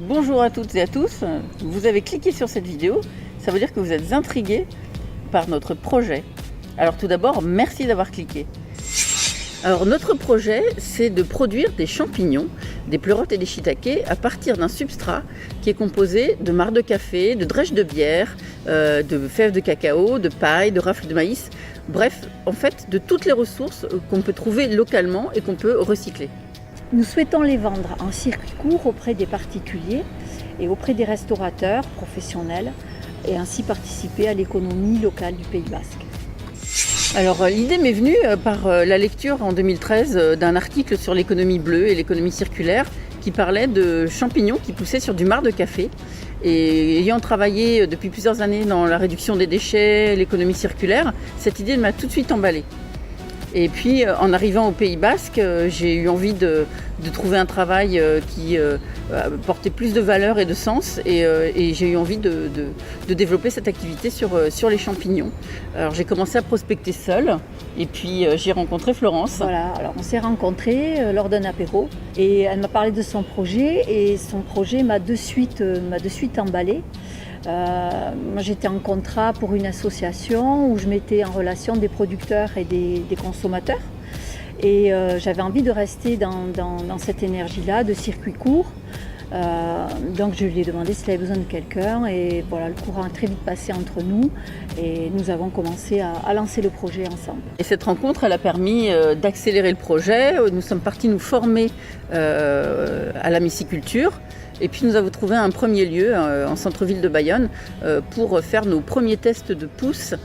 Bonjour à toutes et à tous, vous avez cliqué sur cette vidéo, ça veut dire que vous êtes intrigués par notre projet. Alors tout d'abord, merci d'avoir cliqué. Alors notre projet, c'est de produire des champignons, des pleurotes et des shiitakes à partir d'un substrat qui est composé de marc de café, de drèche de bière, de fèves de cacao, de paille, de rafle de maïs, bref, en fait, de toutes les ressources qu'on peut trouver localement et qu'on peut recycler. Nous souhaitons les vendre en circuit court auprès des particuliers et auprès des restaurateurs professionnels et ainsi participer à l'économie locale du Pays Basque. Alors l'idée m'est venue par la lecture en 2013 d'un article sur l'économie bleue et l'économie circulaire qui parlait de champignons qui poussaient sur du marc de café. Et ayant travaillé depuis plusieurs années dans la réduction des déchets, l'économie circulaire, cette idée m'a tout de suite emballée. Et puis en arrivant au Pays Basque, j'ai eu envie de trouver un travail qui portait plus de valeur et de sens et j'ai eu envie de développer cette activité sur les champignons. Alors j'ai commencé à prospecter seule et puis j'ai rencontré Florence. Voilà, alors on s'est rencontrés lors d'un apéro et elle m'a parlé de son projet et son projet m'a de suite emballée. Moi j'étais en contrat pour une association où je mettais en relation des producteurs et des consommateurs et j'avais envie de rester dans cette énergie-là, de circuit court. Donc je lui ai demandé s'il avait besoin de quelqu'un et voilà, le courant a très vite passé entre nous et nous avons commencé à lancer le projet ensemble. Et cette rencontre, elle a permis d'accélérer le projet. Nous sommes partis nous former à la myciculture. Et puis nous avons trouvé un premier lieu en centre-ville de Bayonne pour faire nos premiers tests de pousses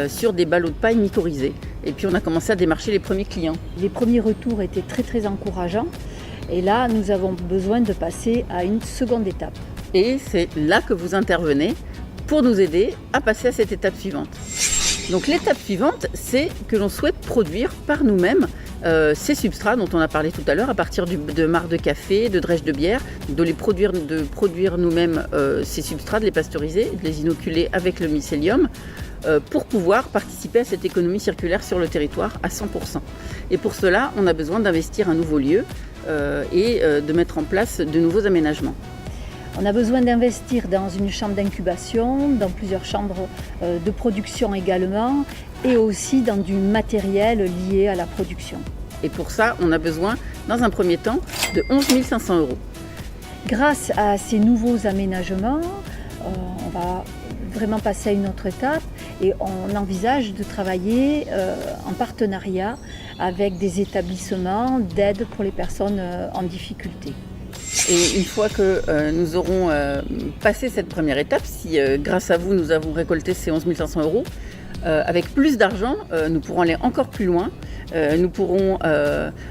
sur des ballots de paille mycorhizés. Et puis on a commencé à démarcher les premiers clients. Les premiers retours étaient très encourageants. Et là, nous avons besoin de passer à une seconde étape. Et c'est là que vous intervenez pour nous aider à passer à cette étape suivante. Donc l'étape suivante, c'est que l'on souhaite produire par nous-mêmes ces substrats dont on a parlé tout à l'heure à partir de marc de café, de drèche de bière, de produire nous-mêmes ces substrats, de les pasteuriser, de les inoculer avec le mycélium pour pouvoir participer à cette économie circulaire sur le territoire à 100%. Et pour cela, on a besoin d'investir un nouveau lieu et de mettre en place de nouveaux aménagements. On a besoin d'investir dans une chambre d'incubation, dans plusieurs chambres de production également, et aussi dans du matériel lié à la production. Et pour ça, on a besoin, dans un premier temps, de 11 500 €. Grâce à ces nouveaux aménagements, on va vraiment passer à une autre étape et on envisage de travailler en partenariat avec des établissements d'aide pour les personnes en difficulté. Et une fois que nous aurons passé cette première étape, si grâce à vous nous avons récolté ces 11 500 €, avec plus d'argent, nous pourrons aller encore plus loin. Nous pourrons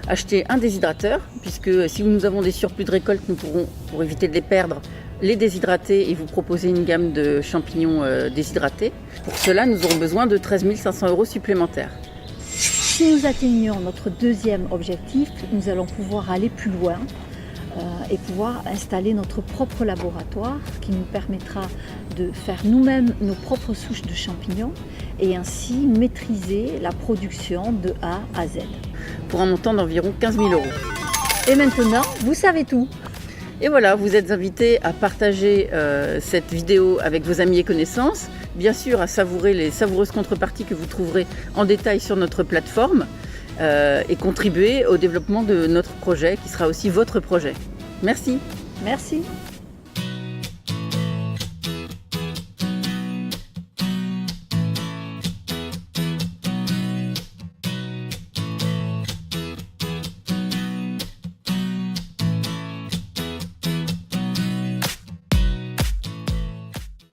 acheter un déshydrateur, puisque si nous avons des surplus de récolte, nous pourrons, pour éviter de les perdre, les déshydrater et vous proposer une gamme de champignons déshydratés. Pour cela, nous aurons besoin de 13 500 € supplémentaires. Si nous atteignons notre deuxième objectif, nous allons pouvoir aller plus loin et pouvoir installer notre propre laboratoire qui nous permettra de faire nous-mêmes nos propres souches de champignons et ainsi maîtriser la production de A à Z. Pour un montant d'environ 15 000 €. Et maintenant, vous savez tout. Et voilà, vous êtes invités à partager cette vidéo avec vos amis et connaissances, bien sûr à savourer les savoureuses contreparties que vous trouverez en détail sur notre plateforme et contribuer au développement de notre projet qui sera aussi votre projet. Merci. Merci.